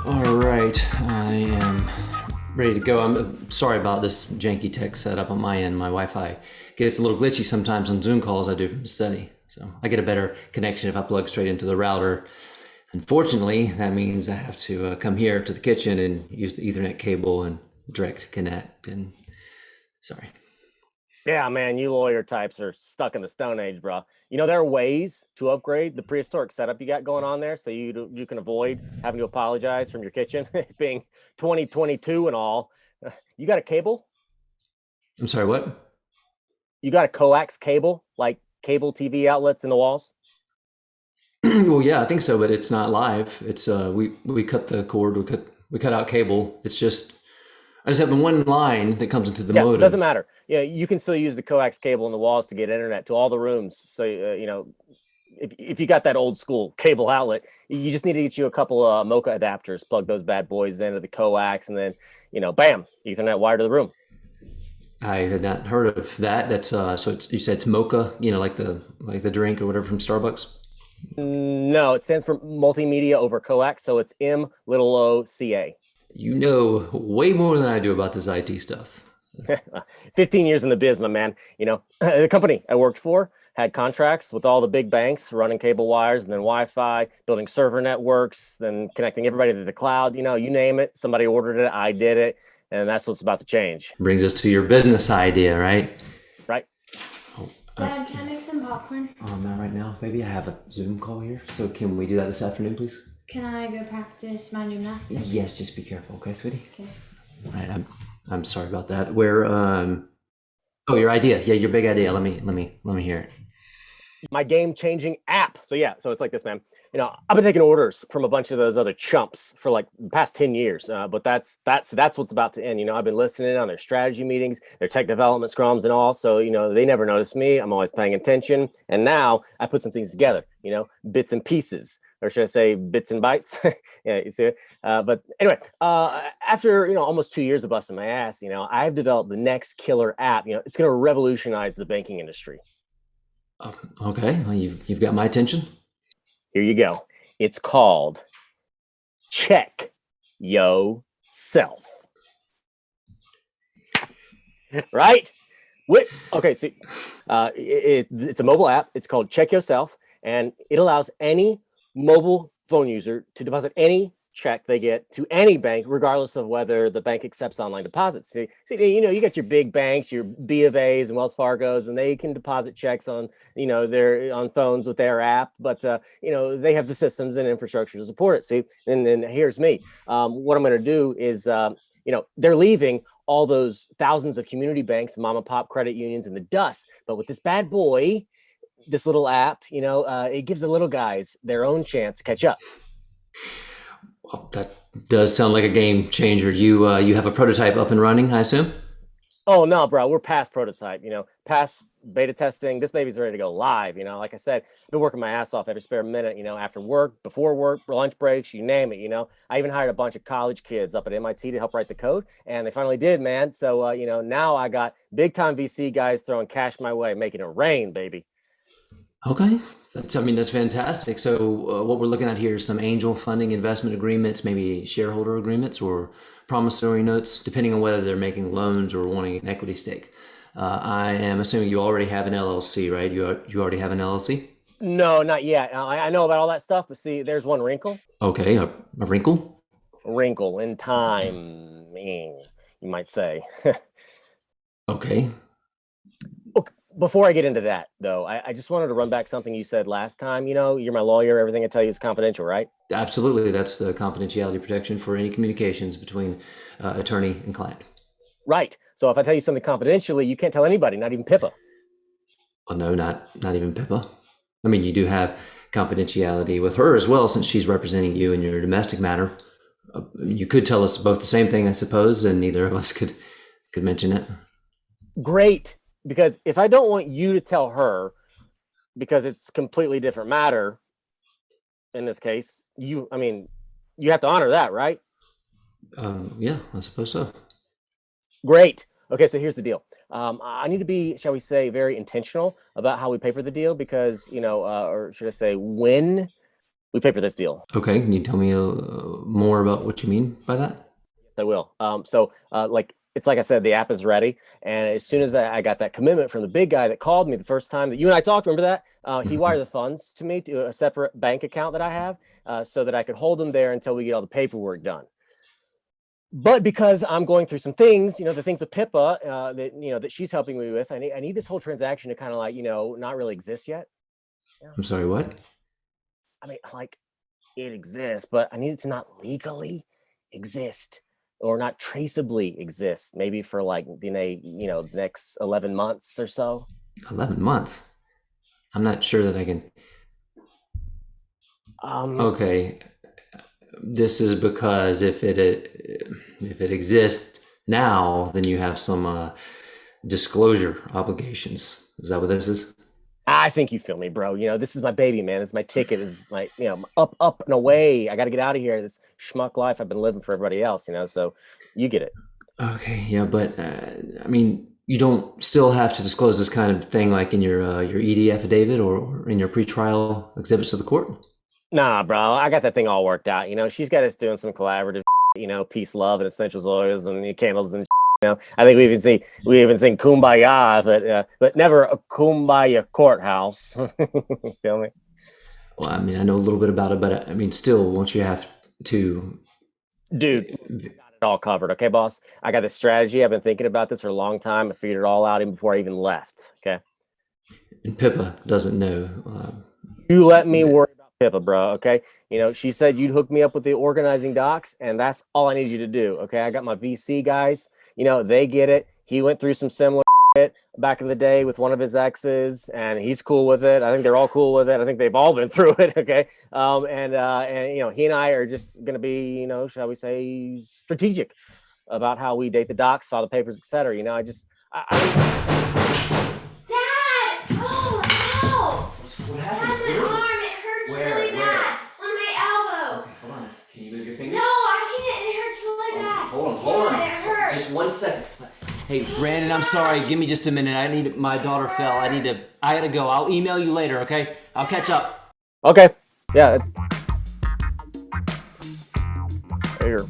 All right, I am ready to go. I'm sorry about this janky tech setup on my end. My Wi-Fi gets a little glitchy sometimes on Zoom calls I do from study. So I get a better connection if I plug straight into the router. Unfortunately, that means I have to come here to the kitchen and use the Ethernet cable and direct connect. And sorry. Yeah, man, you lawyer types are stuck in the Stone Age, bro. You know, there are ways to upgrade the prehistoric setup you got going on there so you can avoid having to apologize from your kitchen being 2022 and all. You got a cable? I'm sorry, what? You got a coax cable, like cable TV outlets in the walls? Well, yeah, I think so, but it's not live. It's we cut the cord, we cut out cable. It's just I just have the one line that comes into the Yeah, modem. doesn't matter. Yeah, you can still use the coax cable in the walls to get internet to all the rooms. So you know, if you got that old school cable outlet, you just need to get you a couple of Mocha adapters, plug those bad boys into the coax, and then bam, Ethernet wire to the room. I had not heard of that. That's so you said it's mocha, like the drink or whatever from Starbucks. No, it stands for multimedia over coax, so it's MOCA. You know way more than I do about this IT stuff. 15 years in the biz, my man. The company I worked for had contracts with all the big banks running cable wires and then Wi-Fi, building server networks, then connecting everybody to the cloud. You name it, somebody ordered it, I did it, and that's what's about to change. Brings us to your business idea, right? Right. Oh, Dad, can I make some popcorn? Not right now. Maybe I have a Zoom call here. So can we do that this afternoon, please? Can I go practice my gymnastics? Yes, just be careful, okay, sweetie? Okay. All right, I'm sorry about that. Where oh, your idea. Yeah, your big idea. Let me hear it. My game-changing app. So it's like this, man. I've been taking orders from a bunch of those other chumps for like the past 10 years. But that's what's about to end. I've been listening on their strategy meetings, their tech development scrums and all. So, they never notice me. I'm always paying attention. And now I put some things together, bits and pieces, or should I say bits and bytes? Yeah, you see it. But anyway, after, almost 2 years of busting my ass, I've developed the next killer app. It's going to revolutionize the banking industry. Okay, well, you've got my attention. Here you go. It's called Check Yourself. Right? Okay, so it's a mobile app. It's called Check Yourself, and it allows any mobile phone user to deposit any check they get to any bank, regardless of whether the bank accepts online deposits. See, you got your big banks, your B of A's and Wells Fargo's, and they can deposit checks on, their on phones with their app, but they have the systems and infrastructure to support it. See, and then here's me. What I'm going to do is, they're leaving all those thousands of community banks, mom and pop credit unions in the dust, but with this bad boy, this little app, it gives the little guys their own chance to catch up. Well, that does sound like a game changer. You have a prototype up and running, I assume? Oh, no, bro. We're past prototype, past beta testing. This baby's ready to go live. Like I said, I've been working my ass off every spare minute, after work, before work, lunch breaks, you name it, I even hired a bunch of college kids up at MIT to help write the code, and they finally did, man. So, now I got big time VC guys throwing cash my way, making it rain, baby. Okay. That's fantastic. So what we're looking at here is some angel funding investment agreements, maybe shareholder agreements or promissory notes, depending on whether they're making loans or wanting an equity stake. I am assuming you already have an LLC, right? You already have an LLC? No, not yet. I know about all that stuff, but see, there's one wrinkle. Okay, a wrinkle? Wrinkle in timing, you might say. Okay. Before I get into that, though, I just wanted to run back something you said last time. You're my lawyer. Everything I tell you is confidential, right? Absolutely. That's the confidentiality protection for any communications between attorney and client. Right. So if I tell you something confidentially, you can't tell anybody, not even Pippa. Well, no, not even Pippa. I mean, you do have confidentiality with her as well, since she's representing you in your domestic matter. You could tell us both the same thing, I suppose, and neither of us could mention it. Great. Because if I don't want you to tell her, because it's completely different matter, in this case, you have to honor that, right? Yeah, I suppose so. Great. Okay, so here's the deal. I need to be, shall we say, very intentional about how we paper the deal because, or should I say, when we paper this deal. Okay, can you tell me more about what you mean by that? I will. It's like I said, the app is ready. And as soon as I got that commitment from the big guy that called me the first time that you and I talked, remember that? He wired the funds to me to a separate bank account that I have so that I could hold them there until we get all the paperwork done. But because I'm going through some things, the things with Pippa that she's helping me with, I need this whole transaction to kind of not really exist yet. Yeah. I'm sorry, what? I mean, it exists, but I need it to not legally exist or not traceably exist, maybe for the next 11 months or so. 11 months? I'm not sure that I can. Okay. This is because if it exists now, then you have some disclosure obligations. Is that what this is? I think you feel me, bro. This is my baby, man. This is my ticket. This is my, up and away. I got to get out of here. This schmuck life I've been living for everybody else, so you get it. Okay. Yeah. But I mean, you don't still have to disclose this kind of thing like in your ED affidavit or in your pretrial exhibits to the court? Nah, bro. I got that thing all worked out. She's got us doing some collaborative, peace, love, and essentials oils and candles and I think we even sing Kumbaya, but never a Kumbaya courthouse. Feel me? Well, I mean, I know a little bit about it, but I mean, still, won't you have to? Dude, got it all covered. Okay, boss. I got this strategy. I've been thinking about this for a long time. I figured it all out even before I even left. Okay. And Pippa doesn't know. You let me worry about Pippa, bro. Okay. She said you'd hook me up with the organizing docs, and that's all I need you to do. Okay. I got my VC guys. They get it. He went through some similar shit back in the day with one of his exes, and he's cool with it. I think they're all cool with it. I think they've all been through it. Okay. He and I are just going to be, shall we say, strategic about how we date the docs, file the papers, etc. Dad! Oh, ow! What happened? Dad, my arm, it hurts really bad. On my elbow. Okay, hold on. Can you move your fingers? No, I can't. It hurts really bad. Hold on. Dad, it hurts. Just 1 second. Hey, Brandon, I'm sorry. Give me just a minute. My daughter fell. I gotta go. I'll email you later, okay? I'll catch up. Okay. Yeah. Here.